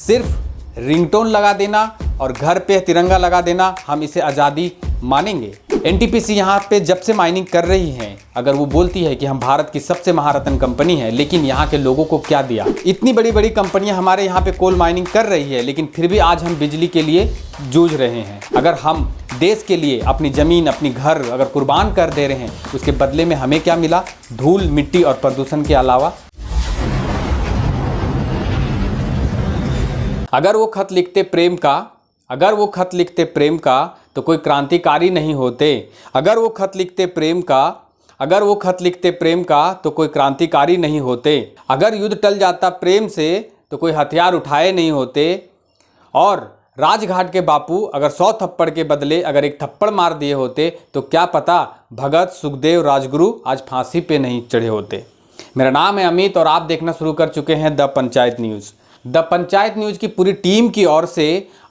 सिर्फ रिंगटोन लगा देना और घर पे तिरंगा लगा देना हम इसे आज़ादी मानेंगे? एनटीपीसी यहाँ पे जब से माइनिंग कर रही है, अगर वो बोलती है कि हम भारत की सबसे महारत्न कंपनी है, लेकिन यहाँ के लोगों को क्या दिया? इतनी बड़ी बड़ी कंपनियां हमारे यहाँ पे कोल माइनिंग कर रही है, लेकिन फिर भी आज हम बिजली के लिए जूझ रहे हैं। अगर हम देश के लिए अपनी ज़मीन, अपनी घर अगर कुर्बान कर दे रहे हैं, उसके बदले में हमें क्या मिला? धूल, मिट्टी और प्रदूषण के अलावा। अगर वो खत लिखते प्रेम का तो कोई क्रांतिकारी नहीं होते। अगर वो खत लिखते प्रेम का तो कोई क्रांतिकारी नहीं होते। अगर युद्ध टल जाता प्रेम से तो कोई हथियार उठाए नहीं होते। और राजघाट के बापू अगर 100 थप्पड़ के बदले अगर एक थप्पड़ मार दिए होते तो क्या पता भगत, सुखदेव, राजगुरु आज फांसी पे नहीं चढ़े होते। मेरा नाम है अमित और आप देखना शुरू कर चुके हैं the panchayat news. The panchayat news की पूरी टीम की ओर से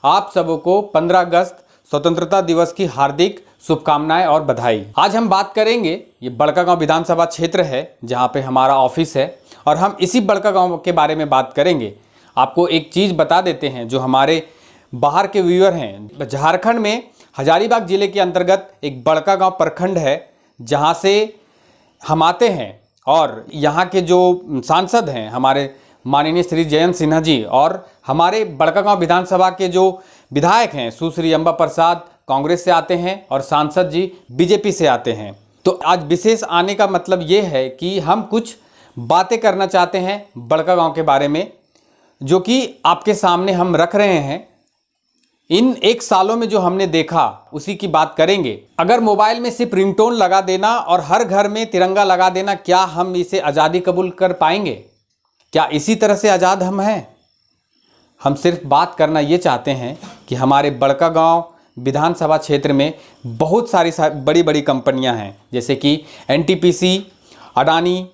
आप सबको 15 अगस्त स्वतंत्रता दिवस की हार्दिक शुभकामनाएं और बधाई। आज हम बात करेंगे, ये बड़कागांव विधानसभा क्षेत्र है जहां पे हमारा ऑफिस है और हम इसी बड़कागांव के बारे में बात करेंगे। आपको एक चीज़ बता देते हैं, जो हमारे बाहर के व्यूअर हैं, झारखंड में हजारीबाग जिले के अंतर्गत एक बड़कागांव प्रखंड है जहाँ से हम आते हैं और यहाँ के जो सांसद हैं हमारे माननीय श्री जयंत सिन्हा जी और हमारे बड़कागांव विधानसभा के जो विधायक हैं सुश्री अंबा प्रसाद कांग्रेस से आते हैं और सांसद जी बीजेपी से आते हैं। तो आज विशेष आने का मतलब ये है कि हम कुछ बातें करना चाहते हैं बड़कागांव के बारे में, जो कि आपके सामने हम रख रहे हैं। इन 1 सालों में जो हमने देखा उसी की बात करेंगे। अगर मोबाइल में सिर्फ रिंगटोन लगा देना और हर घर में तिरंगा लगा देना, क्या हम इसे आज़ादी कबूल कर पाएंगे? क्या इसी तरह से आज़ाद हम हैं? हम सिर्फ बात करना ये चाहते हैं कि हमारे बड़कागांव विधानसभा क्षेत्र में बहुत सारी बड़ी बड़ी कंपनियां हैं, जैसे कि एनटीपीसी, अडानी।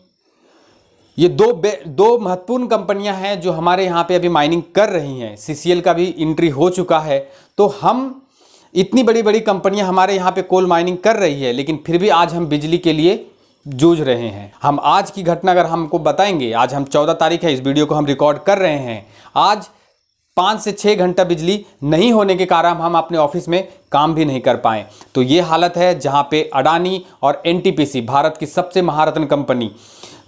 ये दो महत्वपूर्ण कंपनियां हैं जो हमारे यहाँ पे अभी माइनिंग कर रही हैं। सीसीएल का भी एंट्री हो चुका है। तो हम इतनी बड़ी बड़ी कंपनियां हमारे यहाँ पे कोल माइनिंग कर रही है, लेकिन फिर भी आज हम बिजली के लिए जूझ रहे हैं। हम आज की घटना अगर हमको बताएंगे, आज हम 14 तारीख है, इस वीडियो को हम रिकॉर्ड कर रहे हैं। आज 5 से 6 घंटा बिजली नहीं होने के कारण हम अपने ऑफिस में काम भी नहीं कर पाए। तो ये हालत है जहां पे अडानी और एनटीपीसी, भारत की सबसे महारत्न कंपनी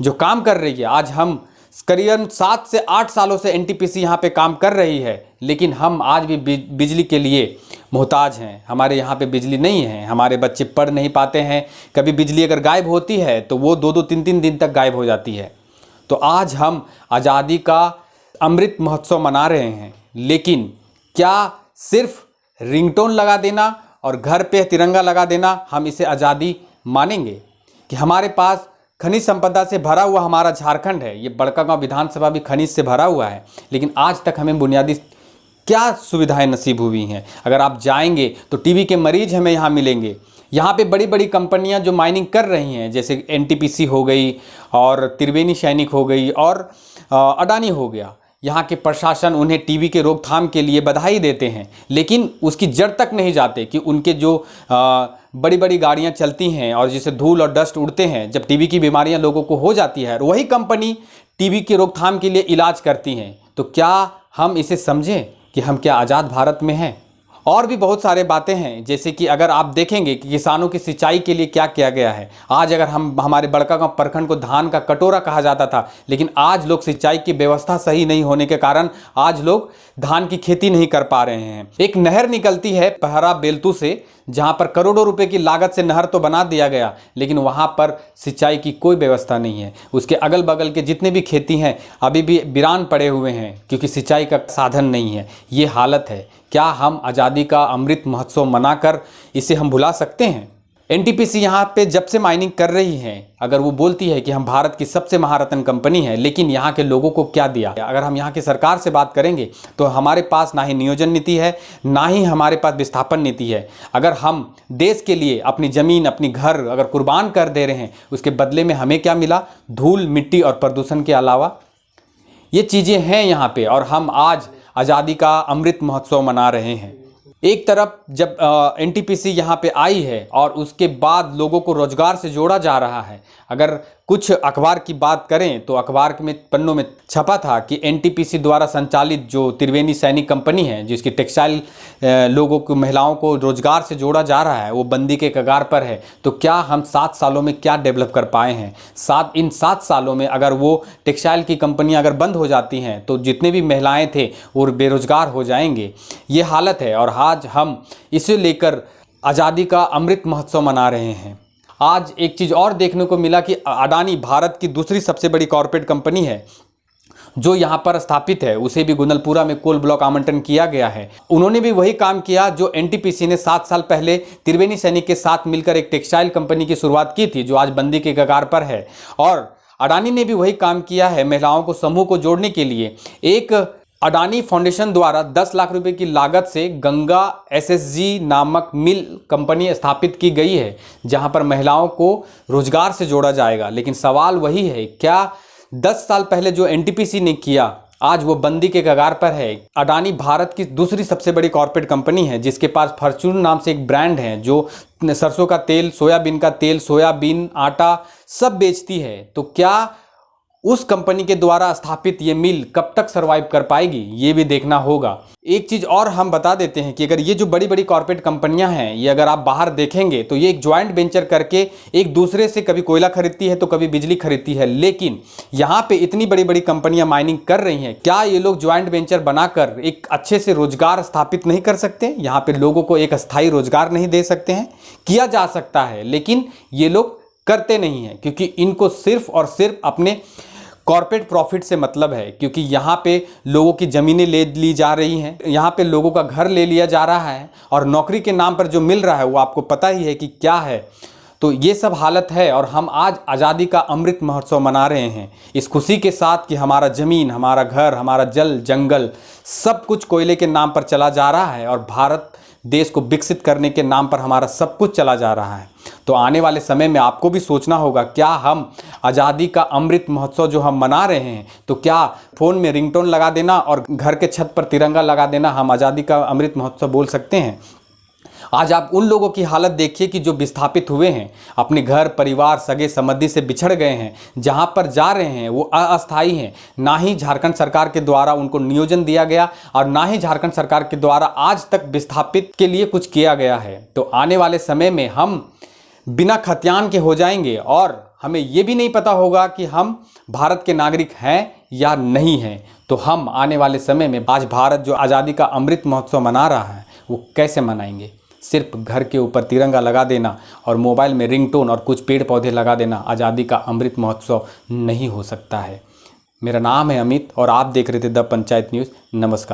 जो काम कर रही है। आज हम करीबन 7 से 8 सालों से एनटीपीसी यहाँ पे काम कर रही है, लेकिन हम आज भी बिजली के लिए मोहताज हैं। हमारे यहाँ पे बिजली नहीं है, हमारे बच्चे पढ़ नहीं पाते हैं। कभी बिजली अगर गायब होती है तो वो 2-2, 3-3 दिन तक गायब हो जाती है। तो आज हम आज़ादी का अमृत महोत्सव मना रहे हैं, लेकिन क्या सिर्फ रिंगटोन लगा देना और घर पे तिरंगा लगा देना हम इसे आज़ादी मानेंगे? कि हमारे पास खनिज संपदा से भरा हुआ हमारा झारखंड है, ये बड़कागांव विधानसभा भी खनिज से भरा हुआ है, लेकिन आज तक हमें बुनियादी क्या सुविधाएं नसीब हुई हैं? अगर आप जाएंगे तो टीबी के मरीज हमें यहाँ मिलेंगे। यहाँ पे बड़ी बड़ी कंपनियाँ जो माइनिंग कर रही हैं, जैसे एनटीपीसी हो गई और त्रिवेणी सैनिक हो गई और अडानी हो गया, यहाँ के प्रशासन उन्हें टीबी के रोकथाम के लिए बधाई देते हैं, लेकिन उसकी जड़ तक नहीं जाते कि उनके जो बड़ी बड़ी गाड़ियाँ चलती हैं और जिससे धूल और डस्ट उड़ते हैं, जब टीबी की बीमारियाँ लोगों को हो जाती है, वही कंपनी टीबी के रोकथाम के लिए इलाज करती हैं। तो क्या हम इसे समझें कि हम क्या आज़ाद भारत में हैं? और भी बहुत सारे बातें हैं, जैसे कि अगर आप देखेंगे कि किसानों की सिंचाई के लिए क्या किया गया है। आज अगर हमारे बड़कागांव प्रखंड को धान का कटोरा कहा जाता था, लेकिन आज लोग सिंचाई की व्यवस्था सही नहीं होने के कारण आज लोग धान की खेती नहीं कर पा रहे हैं। एक नहर निकलती है पहरा बेलतू से, जहां पर करोड़ों रुपए की लागत से नहर तो बना दिया गया, लेकिन वहां पर सिंचाई की कोई व्यवस्था नहीं है। उसके अगल बगल के जितने भी खेती हैं अभी भी वीरान पड़े हुए हैं, क्योंकि सिंचाई का साधन नहीं है। ये हालत है। क्या हम आज़ादी का अमृत महोत्सव मनाकर इसे हम भुला सकते हैं? एनटीपीसी यहाँ पे जब से माइनिंग कर रही है, अगर वो बोलती है कि हम भारत की सबसे महारत्न कंपनी है, लेकिन यहाँ के लोगों को क्या दिया? अगर हम यहाँ की सरकार से बात करेंगे तो हमारे पास ना ही नियोजन नीति है, ना ही हमारे पास विस्थापन नीति है। अगर हम देश के लिए अपनी ज़मीन, अपनी घर अगर कुर्बान कर दे रहे हैं, उसके बदले में हमें क्या मिला? धूल, मिट्टी और प्रदूषण के अलावा। ये चीज़ें हैं यहाँ पे, और हम आज आज़ादी का अमृत महोत्सव मना रहे हैं। एक तरफ जब एनटीपीसी यहाँ पे आई है और उसके बाद लोगों को रोजगार से जोड़ा जा रहा है, अगर कुछ अखबार की बात करें तो अखबार में पन्नों में छपा था कि एनटीपीसी द्वारा संचालित जो त्रिवेणी सैनिक कंपनी है, जिसकी टेक्सटाइल लोगों को, महिलाओं को रोजगार से जोड़ा जा रहा है, वो बंदी के कगार पर है। तो क्या हम 7 सालों में क्या डेवलप कर पाए हैं? इन 7 सालों में अगर वो टेक्सटाइल की कंपनियां अगर बंद हो जाती हैं तो जितने भी महिलाएं थे वो बेरोजगार हो जाएंगे। ये हालत है। और आज हम इसे लेकर आज़ादी का अमृत महोत्सव मना रहे हैं। आज एक चीज़ और देखने को मिला कि अडानी भारत की दूसरी सबसे बड़ी कॉरपोरेट कंपनी है जो यहाँ पर स्थापित है, उसे भी गुंदलपुरा में कोल ब्लॉक आवंटन किया गया है। उन्होंने भी वही काम किया जो एनटीपीसी ने 7 साल पहले त्रिवेणी सैनिक के साथ मिलकर एक टेक्सटाइल कंपनी की शुरुआत की थी, जो आज बंदी के कगार पर है। और अडानी ने भी वही काम किया है। महिलाओं को समूह को जोड़ने के लिए एक अडानी फाउंडेशन द्वारा 10 लाख रुपए की लागत से गंगा एसएसजी नामक मिल कंपनी स्थापित की गई है, जहां पर महिलाओं को रोजगार से जोड़ा जाएगा। लेकिन सवाल वही है, क्या 10 साल पहले जो एनटीपीसी ने किया आज वो बंदी के कगार पर है? अडानी भारत की दूसरी सबसे बड़ी कॉर्पोरेट कंपनी है, जिसके पास फॉर्च्यून नाम से एक ब्रांड है जो सरसों का तेल, सोयाबीन का तेल, सोयाबीन आटा सब बेचती है। तो क्या उस कंपनी के द्वारा स्थापित ये मिल कब तक सरवाइव कर पाएगी, ये भी देखना होगा। एक चीज़ और हम बता देते हैं कि अगर ये जो बड़ी बड़ी कॉर्पोरेट कंपनियां हैं, ये अगर आप बाहर देखेंगे तो ये एक ज्वाइंट वेंचर करके एक दूसरे से कभी कोयला खरीदती है तो कभी बिजली खरीदती है। लेकिन यहाँ पे इतनी बड़ी बड़ी कंपनियां माइनिंग कर रही हैं, क्या ये लोग ज्वाइंट वेंचर बनाकर एक अच्छे से रोजगार स्थापित नहीं कर सकते? यहाँ पे लोगों को एक अस्थायी रोजगार नहीं दे सकते हैं? किया जा सकता है, लेकिन ये लोग करते नहीं हैं, क्योंकि इनको सिर्फ और सिर्फ अपने कॉर्पोरेट प्रॉफिट से मतलब है। क्योंकि यहाँ पे लोगों की ज़मीनें ले ली जा रही हैं, यहाँ पे लोगों का घर ले लिया जा रहा है, और नौकरी के नाम पर जो मिल रहा है वो आपको पता ही है कि क्या है। तो ये सब हालत है। और हम आज आज़ादी का अमृत महोत्सव मना रहे हैं इस खुशी के साथ कि हमारा ज़मीन, हमारा घर, हमारा जल जंगल सब कुछ कोयले के नाम पर चला जा रहा है, और भारत देश को विकसित करने के नाम पर हमारा सब कुछ चला जा रहा है। तो आने वाले समय में आपको भी सोचना होगा, क्या हम आज़ादी का अमृत महोत्सव जो हम मना रहे हैं, तो क्या फ़ोन में रिंगटोन लगा देना और घर के छत पर तिरंगा लगा देना हम आज़ादी का अमृत महोत्सव बोल सकते हैं? आज आप उन लोगों की हालत देखिए कि जो विस्थापित हुए हैं, अपने घर परिवार सगे संबंधी से बिछड़ गए हैं, जहां पर जा रहे हैं वो अस्थायी हैं। ना ही झारखंड सरकार के द्वारा उनको नियोजन दिया गया, और ना ही झारखंड सरकार के द्वारा आज तक विस्थापित के लिए कुछ किया गया है। तो आने वाले समय में हम बिना खतियान के हो जाएंगे, और हमें ये भी नहीं पता होगा कि हम भारत के नागरिक हैं या नहीं हैं। तो हम आने वाले समय में आज भारत जो आज़ादी का अमृत महोत्सव मना रहा है वो कैसे मनाएंगे? सिर्फ घर के ऊपर तिरंगा लगा देना और मोबाइल में रिंगटोन और कुछ पेड़ पौधे लगा देना आज़ादी का अमृत महोत्सव नहीं हो सकता है। मेरा नाम है अमित और आप देख रहे थे द पंचायत न्यूज़। नमस्कार।